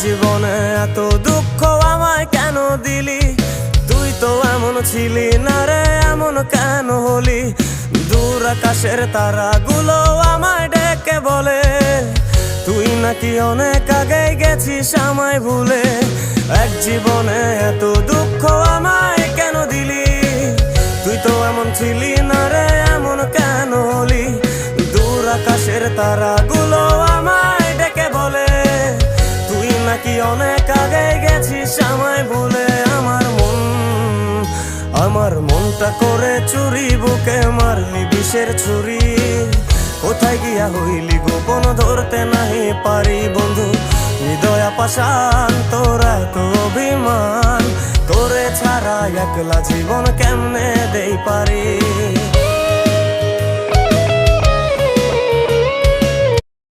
জীবনে এত দুঃখ আমায় কেন দিলি? তুই তো এমন ছিলি না রে, এমন কেন হলি? দূর আকাশের তারাগুলো আমায় ডেকে বলে তুই নাকি অনেক আগে গেছিস আমায় ভুলে। এক জীবনে এত দুঃখ আমায় কেন দিলি? তুই তো এমন ছিলি না রে, এমন কেন হলি? দূর আকাশের তারাগুলো আমায় ডেকে বলে তুই নাকি অনেক আগে গেছিস আমায় ভুলে। আমার মনটা করে চুরি, বুকে মারলি বিষের ছুরি। কোথায় গিয়া হইলি গোপন ধরতে নাহি পারি বন্ধু। হৃদয় পাষাণ তোর এত অভিমান, তোরে ছাড়া একলা জীবন কেমনে দেই পারি?